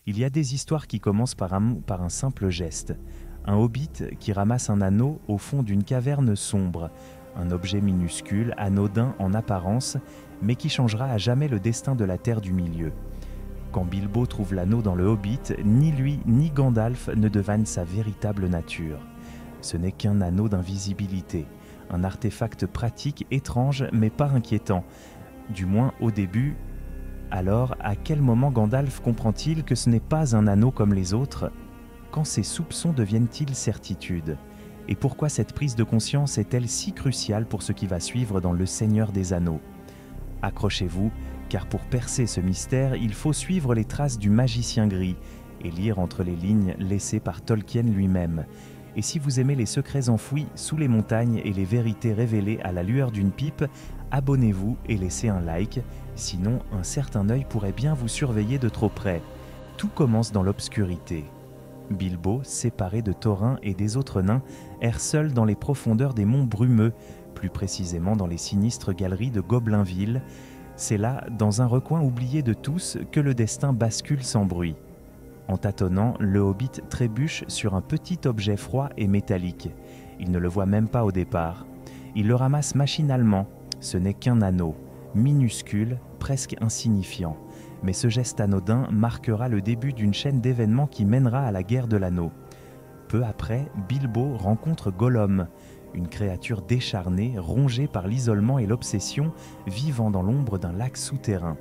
Il y a des histoires qui commencent par un simple geste. Un hobbit qui ramasse un anneau au fond d'une caverne sombre, un objet minuscule, anodin en apparence, mais qui changera à jamais le destin de la Terre du Milieu. Quand Bilbo trouve l'anneau dans le Hobbit, ni lui ni Gandalf ne devinent sa véritable nature. Ce n'est qu'un anneau d'invisibilité, un artefact pratique étrange mais pas inquiétant, du moins au début. Alors, à quel moment Gandalf comprend-il que ce n'est pas un anneau comme les autres? Quand ses soupçons deviennent-ils certitude? Et pourquoi cette prise de conscience est-elle si cruciale pour ce qui va suivre dans Le Seigneur des Anneaux? Accrochez-vous, car pour percer ce mystère, il faut suivre les traces du magicien gris et lire entre les lignes laissées par Tolkien lui-même. Et si vous aimez les secrets enfouis sous les montagnes et les vérités révélées à la lueur d'une pipe, abonnez-vous et laissez un like, sinon un certain œil pourrait bien vous surveiller de trop près. Tout commence dans l'obscurité. Bilbo, séparé de Thorin et des autres nains, erre seul dans les profondeurs des monts brumeux, plus précisément dans les sinistres galeries de Goblinville. C'est là, dans un recoin oublié de tous, que le destin bascule sans bruit. En tâtonnant, le hobbit trébuche sur un petit objet froid et métallique. Il ne le voit même pas au départ. Il le ramasse machinalement. Ce n'est qu'un anneau, minuscule, presque insignifiant. Mais ce geste anodin marquera le début d'une chaîne d'événements qui mènera à la guerre de l'anneau. Peu après, Bilbo rencontre Gollum, une créature décharnée, rongée par l'isolement et l'obsession, vivant dans l'ombre d'un lac souterrain.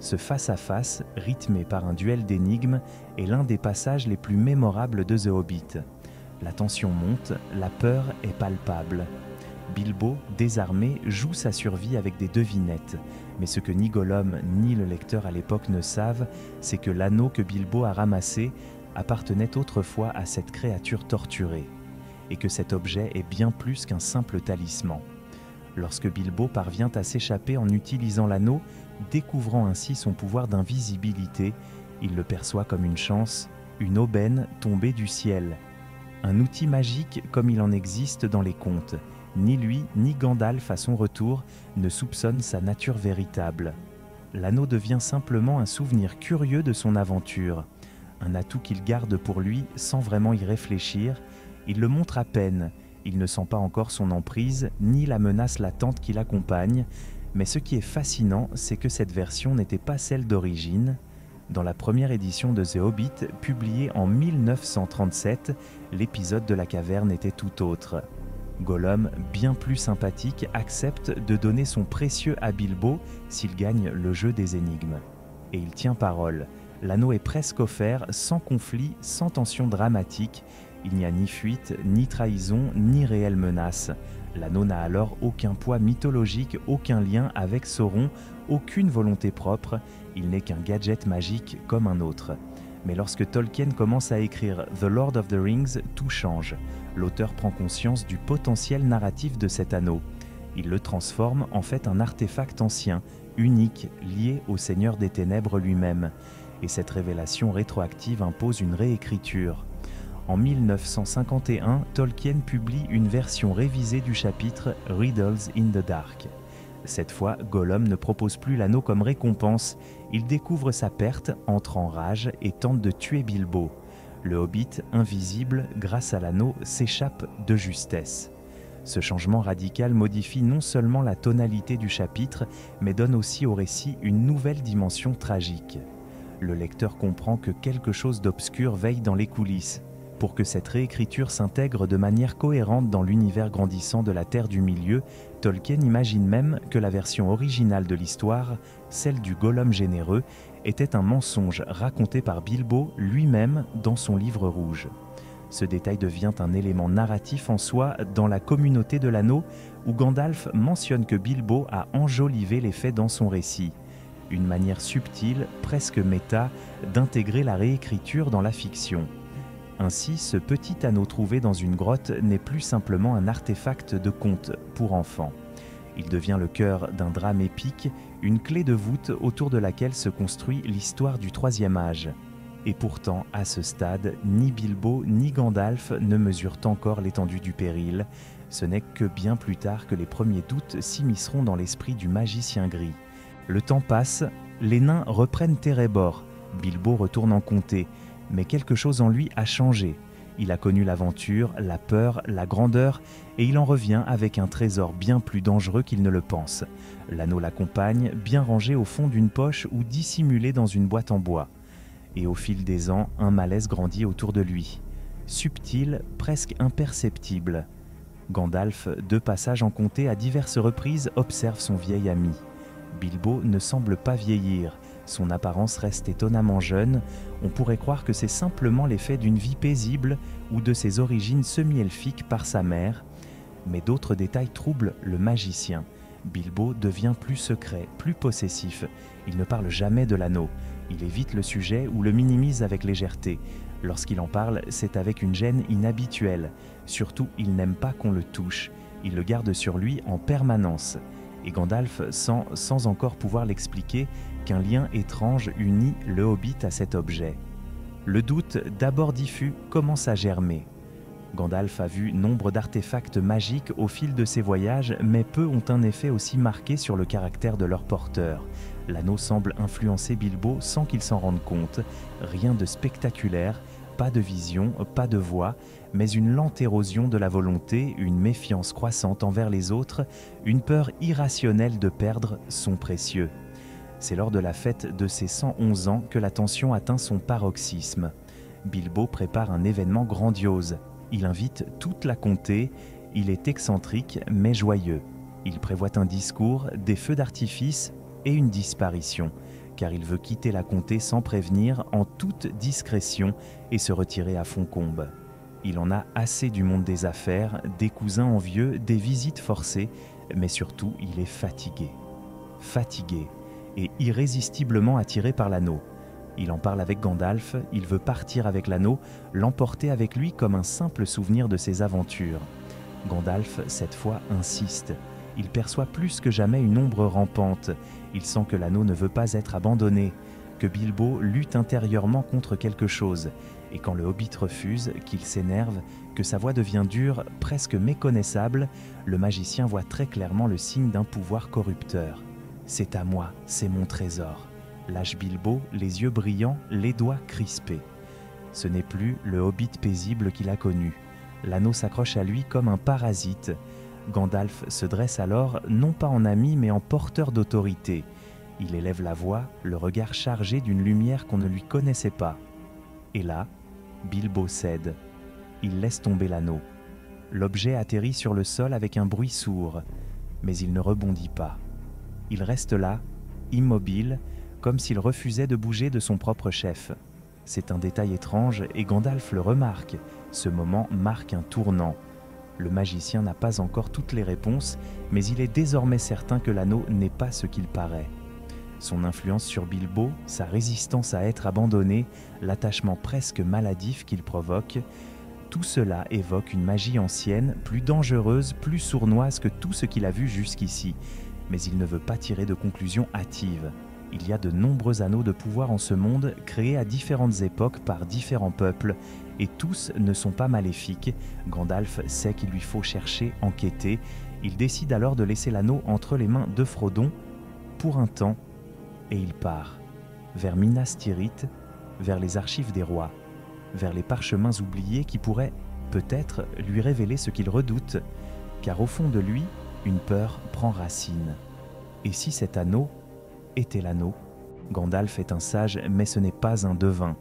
Ce face-à-face, rythmé par un duel d'énigmes, est l'un des passages les plus mémorables de The Hobbit. La tension monte, la peur est palpable. Bilbo, désarmé, joue sa survie avec des devinettes. Mais ce que ni Gollum ni le lecteur à l'époque ne savent, c'est que l'anneau que Bilbo a ramassé appartenait autrefois à cette créature torturée, et que cet objet est bien plus qu'un simple talisman. Lorsque Bilbo parvient à s'échapper en utilisant l'anneau, découvrant ainsi son pouvoir d'invisibilité, il le perçoit comme une chance, une aubaine tombée du ciel. Un outil magique comme il en existe dans les contes. Ni lui, ni Gandalf à son retour ne soupçonnent sa nature véritable. L'anneau devient simplement un souvenir curieux de son aventure, un atout qu'il garde pour lui sans vraiment y réfléchir. Il le montre à peine, il ne sent pas encore son emprise, ni la menace latente qui l'accompagne, mais ce qui est fascinant, c'est que cette version n'était pas celle d'origine. Dans la première édition de The Hobbit, publiée en 1937, l'épisode de la caverne était tout autre. Gollum, bien plus sympathique, accepte de donner son précieux à Bilbo s'il gagne le jeu des énigmes. Et il tient parole. L'anneau est presque offert, sans conflit, sans tension dramatique. Il n'y a ni fuite, ni trahison, ni réelle menace. L'anneau n'a alors aucun poids mythologique, aucun lien avec Sauron, aucune volonté propre. Il n'est qu'un gadget magique comme un autre. Mais lorsque Tolkien commence à écrire The Lord of the Rings, tout change. L'auteur prend conscience du potentiel narratif de cet anneau. Il le transforme en fait en artefact ancien, unique, lié au Seigneur des Ténèbres lui-même. Et cette révélation rétroactive impose une réécriture. En 1951, Tolkien publie une version révisée du chapitre Riddles in the Dark. Cette fois, Gollum ne propose plus l'anneau comme récompense. Il découvre sa perte, entre en rage et tente de tuer Bilbo. Le Hobbit, invisible, grâce à l'anneau, s'échappe de justesse. Ce changement radical modifie non seulement la tonalité du chapitre, mais donne aussi au récit une nouvelle dimension tragique. Le lecteur comprend que quelque chose d'obscur veille dans les coulisses. Pour que cette réécriture s'intègre de manière cohérente dans l'univers grandissant de la Terre du Milieu, Tolkien imagine même que la version originale de l'histoire, celle du Gollum généreux, était un mensonge raconté par Bilbo lui-même dans son livre rouge. Ce détail devient un élément narratif en soi dans la communauté de l'anneau, où Gandalf mentionne que Bilbo a enjolivé les faits dans son récit. Une manière subtile, presque méta, d'intégrer la réécriture dans la fiction. Ainsi, ce petit anneau trouvé dans une grotte n'est plus simplement un artefact de conte pour enfants. Il devient le cœur d'un drame épique, une clé de voûte autour de laquelle se construit l'histoire du Troisième Âge. Et pourtant, à ce stade, ni Bilbo ni Gandalf ne mesurent encore l'étendue du péril. Ce n'est que bien plus tard que les premiers doutes s'immisceront dans l'esprit du magicien gris. Le temps passe, les nains reprennent Erebor, Bilbo retourne en comté, mais quelque chose en lui a changé. Il a connu l'aventure, la peur, la grandeur, et il en revient avec un trésor bien plus dangereux qu'il ne le pense. L'anneau l'accompagne, bien rangé au fond d'une poche ou dissimulé dans une boîte en bois. Et au fil des ans, un malaise grandit autour de lui. Subtil, presque imperceptible. Gandalf, de passage en comté à diverses reprises, observe son vieil ami. Bilbo ne semble pas vieillir. Son apparence reste étonnamment jeune. On pourrait croire que c'est simplement l'effet d'une vie paisible ou de ses origines semi-elfiques par sa mère. Mais d'autres détails troublent le magicien. Bilbo devient plus secret, plus possessif. Il ne parle jamais de l'anneau. Il évite le sujet ou le minimise avec légèreté. Lorsqu'il en parle, c'est avec une gêne inhabituelle. Surtout, il n'aime pas qu'on le touche. Il le garde sur lui en permanence. Et Gandalf sent, sans encore pouvoir l'expliquer, qu'un lien étrange unit le Hobbit à cet objet. Le doute, d'abord diffus, commence à germer. Gandalf a vu nombre d'artefacts magiques au fil de ses voyages, mais peu ont un effet aussi marqué sur le caractère de leur porteur. L'anneau semble influencer Bilbo sans qu'il s'en rende compte. Rien de spectaculaire, pas de vision, pas de voix, mais une lente érosion de la volonté, une méfiance croissante envers les autres, une peur irrationnelle de perdre son précieux. C'est lors de la fête de ses 111 ans que la tension atteint son paroxysme. Bilbo prépare un événement grandiose. Il invite toute la comté, il est excentrique mais joyeux. Il prévoit un discours, des feux d'artifice et une disparition, car il veut quitter la comté sans prévenir, en toute discrétion, et se retirer à Fontcombe. Il en a assez du monde des affaires, des cousins envieux, des visites forcées, mais surtout il est fatigué. Fatigué et irrésistiblement attiré par l'anneau. Il en parle avec Gandalf, il veut partir avec l'anneau, l'emporter avec lui comme un simple souvenir de ses aventures. Gandalf, cette fois, insiste. Il perçoit plus que jamais une ombre rampante. Il sent que l'anneau ne veut pas être abandonné, que Bilbo lutte intérieurement contre quelque chose. Et quand le Hobbit refuse, qu'il s'énerve, que sa voix devient dure, presque méconnaissable, le magicien voit très clairement le signe d'un pouvoir corrupteur. « C'est à moi, c'est mon trésor », lâche Bilbo, les yeux brillants, les doigts crispés. Ce n'est plus le Hobbit paisible qu'il a connu. L'anneau s'accroche à lui comme un parasite. Gandalf se dresse alors, non pas en ami, mais en porteur d'autorité. Il élève la voix, le regard chargé d'une lumière qu'on ne lui connaissait pas. Et là, Bilbo cède. Il laisse tomber l'anneau. L'objet atterrit sur le sol avec un bruit sourd, mais il ne rebondit pas. Il reste là, immobile, comme s'il refusait de bouger de son propre chef. C'est un détail étrange et Gandalf le remarque. Ce moment marque un tournant. Le magicien n'a pas encore toutes les réponses, mais il est désormais certain que l'anneau n'est pas ce qu'il paraît. Son influence sur Bilbo, sa résistance à être abandonné, l'attachement presque maladif qu'il provoque, tout cela évoque une magie ancienne, plus dangereuse, plus sournoise que tout ce qu'il a vu jusqu'ici. Mais il ne veut pas tirer de conclusions hâtives. Il y a de nombreux anneaux de pouvoir en ce monde, créés à différentes époques par différents peuples, et tous ne sont pas maléfiques. Gandalf sait qu'il lui faut chercher, enquêter. Il décide alors de laisser l'anneau entre les mains de Frodon pour un temps, et il part vers Minas Tirith, vers les archives des rois, vers les parchemins oubliés qui pourraient, peut-être, lui révéler ce qu'il redoute, car au fond de lui, une peur prend racine. Et si cet anneau était l'anneau? Gandalf est un sage, mais ce n'est pas un devin.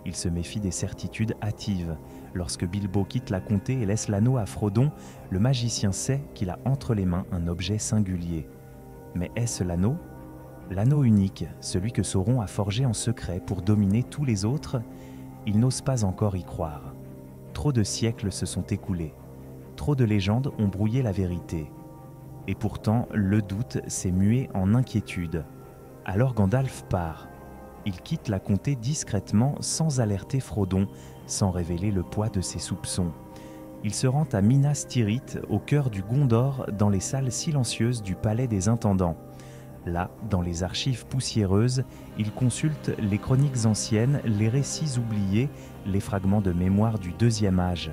Il se méfie des certitudes hâtives. Lorsque Bilbo quitte la comté et laisse l'anneau à Frodon, le magicien sait qu'il a entre les mains un objet singulier. Mais est-ce l'anneau? L'anneau unique, celui que Sauron a forgé en secret pour dominer tous les autres? Il n'ose pas encore y croire. Trop de siècles se sont écoulés. Trop de légendes ont brouillé la vérité. Et pourtant, le doute s'est mué en inquiétude. Alors Gandalf part. Il quitte la comté discrètement, sans alerter Frodon, sans révéler le poids de ses soupçons. Il se rend à Minas Tirith, au cœur du Gondor, dans les salles silencieuses du palais des intendants. Là, dans les archives poussiéreuses, il consulte les chroniques anciennes, les récits oubliés, les fragments de mémoire du Deuxième Âge.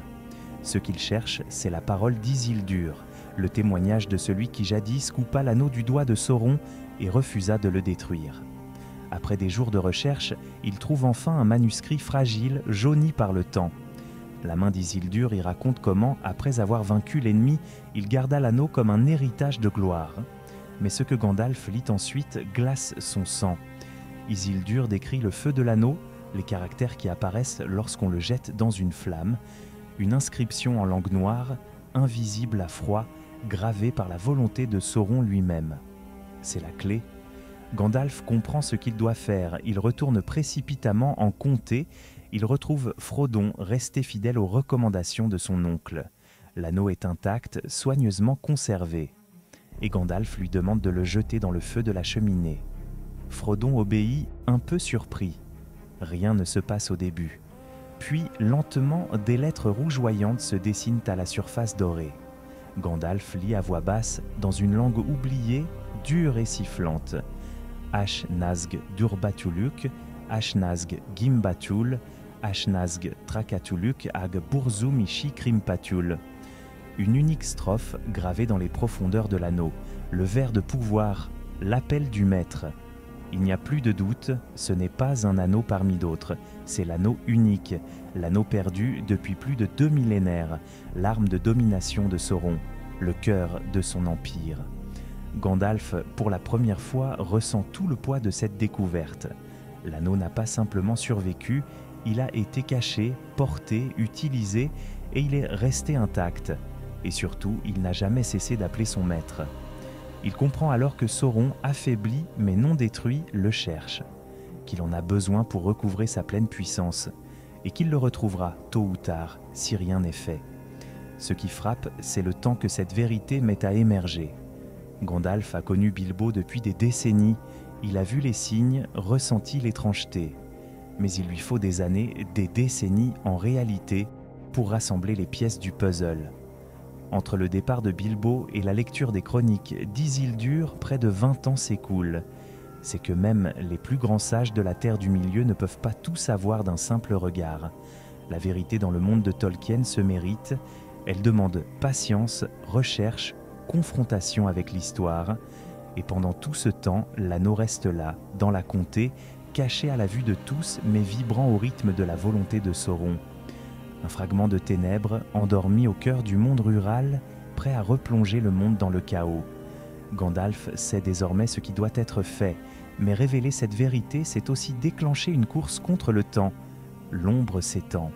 Ce qu'il cherche, c'est la parole d'Isildur, le témoignage de celui qui jadis coupa l'anneau du doigt de Sauron et refusa de le détruire. Après des jours de recherche, il trouve enfin un manuscrit fragile, jauni par le temps. La main d'Isildur y raconte comment, après avoir vaincu l'ennemi, il garda l'anneau comme un héritage de gloire. Mais ce que Gandalf lit ensuite glace son sang. Isildur décrit le feu de l'anneau, les caractères qui apparaissent lorsqu'on le jette dans une flamme, une inscription en langue noire, invisible à froid, gravée par la volonté de Sauron lui-même. C'est la clé. Gandalf comprend ce qu'il doit faire, il retourne précipitamment en comté, il retrouve Frodon resté fidèle aux recommandations de son oncle. L'anneau est intact, soigneusement conservé. Et Gandalf lui demande de le jeter dans le feu de la cheminée. Frodon obéit, un peu surpris. Rien ne se passe au début. Puis, lentement, des lettres rougeoyantes se dessinent à la surface dorée. Gandalf lit à voix basse, dans une langue oubliée, dure et sifflante. Ashnazg Durbatuluk, Ashnazg Gimbatul, Ashnazg Trakatuluk ag Burzum ishi Krimpatul. Une unique strophe gravée dans les profondeurs de l'anneau, le vers de pouvoir, l'appel du maître. Il n'y a plus de doute, ce n'est pas un anneau parmi d'autres, c'est l'anneau unique, l'anneau perdu depuis plus de 2 millénaires, l'arme de domination de Sauron, le cœur de son empire. Gandalf, pour la première fois, ressent tout le poids de cette découverte. L'anneau n'a pas simplement survécu, il a été caché, porté, utilisé, et il est resté intact. Et surtout, il n'a jamais cessé d'appeler son maître. Il comprend alors que Sauron, affaibli mais non détruit, le cherche, qu'il en a besoin pour recouvrer sa pleine puissance, et qu'il le retrouvera tôt ou tard, si rien n'est fait. Ce qui frappe, c'est le temps que cette vérité met à émerger. Gandalf a connu Bilbo depuis des décennies, il a vu les signes, ressenti l'étrangeté. Mais il lui faut des années, des décennies en réalité, pour rassembler les pièces du puzzle. Entre le départ de Bilbo et la lecture des chroniques d'Isildur, près de 20 ans s'écoulent. C'est que même les plus grands sages de la Terre du Milieu ne peuvent pas tout savoir d'un simple regard. La vérité dans le monde de Tolkien se mérite, elle demande patience, recherche, confrontation avec l'histoire. Et pendant tout ce temps, l'anneau reste là, dans la comté, caché à la vue de tous, mais vibrant au rythme de la volonté de Sauron. Un fragment de ténèbres, endormi au cœur du monde rural, prêt à replonger le monde dans le chaos. Gandalf sait désormais ce qui doit être fait, mais révéler cette vérité, c'est aussi déclencher une course contre le temps. L'ombre s'étend.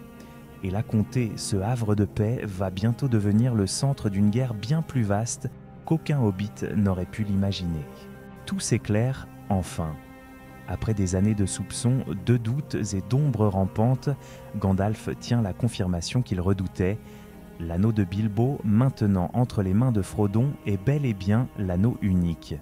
Et la comté, ce havre de paix, va bientôt devenir le centre d'une guerre bien plus vaste qu'aucun hobbit n'aurait pu l'imaginer. Tout s'éclaire, enfin. Après des années de soupçons, de doutes et d'ombres rampantes, Gandalf tient la confirmation qu'il redoutait. L'anneau de Bilbo, maintenant entre les mains de Frodon, est bel et bien l'anneau unique.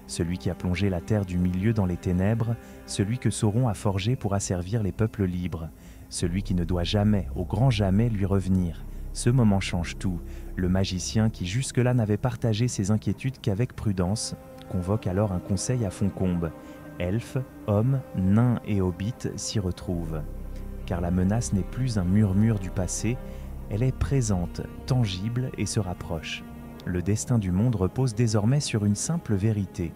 Celui qui a plongé la terre du milieu dans les ténèbres, celui que Sauron a forgé pour asservir les peuples libres, celui qui ne doit jamais, au grand jamais, lui revenir. Ce moment change tout. Le magicien qui jusque-là n'avait partagé ses inquiétudes qu'avec prudence, convoque alors un conseil à Foncombe. Elfes, hommes, nains et hobbits s'y retrouvent. Car la menace n'est plus un murmure du passé, elle est présente, tangible et se rapproche. Le destin du monde repose désormais sur une simple vérité.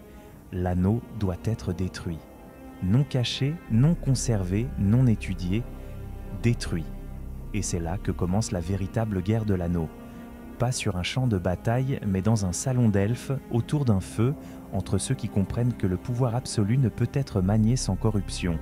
L'anneau doit être détruit. Non caché, non conservé, non étudié, détruit. Et c'est là que commence la véritable guerre de l'anneau. Pas sur un champ de bataille, mais dans un salon d'elfes, autour d'un feu, entre ceux qui comprennent que le pouvoir absolu ne peut être manié sans corruption.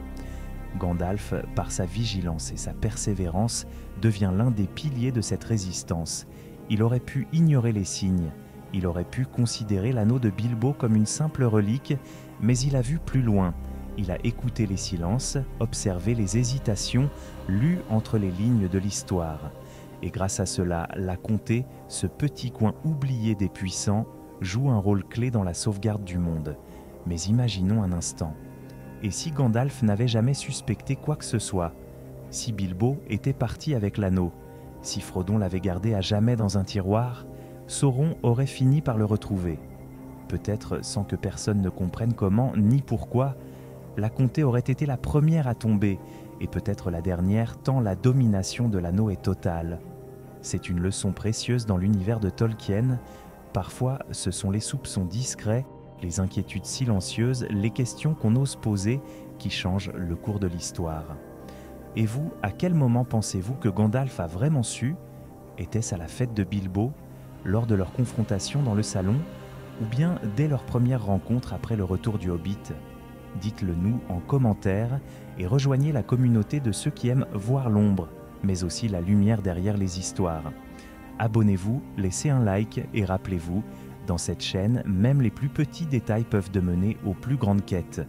Gandalf, par sa vigilance et sa persévérance, devient l'un des piliers de cette résistance. Il aurait pu ignorer les signes, il aurait pu considérer l'anneau de Bilbo comme une simple relique, mais il a vu plus loin. Il a écouté les silences, observé les hésitations, lu entre les lignes de l'histoire. Et grâce à cela, la comté, ce petit coin oublié des puissants, joue un rôle clé dans la sauvegarde du monde. Mais imaginons un instant. Et si Gandalf n'avait jamais suspecté quoi que ce soit? Si Bilbo était parti avec l'anneau? Si Frodon l'avait gardé à jamais dans un tiroir? Sauron aurait fini par le retrouver. Peut-être sans que personne ne comprenne comment ni pourquoi, la comté aurait été la première à tomber, et peut-être la dernière tant la domination de l'anneau est totale. C'est une leçon précieuse dans l'univers de Tolkien. Parfois, ce sont les soupçons discrets, les inquiétudes silencieuses, les questions qu'on ose poser qui change le cours de l'histoire. Et vous, à quel moment pensez-vous que Gandalf a vraiment su? Était-ce à la fête de Bilbo, lors de leur confrontation dans le salon, ou bien dès leur première rencontre après le retour du Hobbit? Dites-le nous en commentaire et rejoignez la communauté de ceux qui aiment voir l'ombre, mais aussi la lumière derrière les histoires. Abonnez-vous, laissez un like et rappelez-vous, dans cette chaîne, même les plus petits détails peuvent mener aux plus grandes quêtes.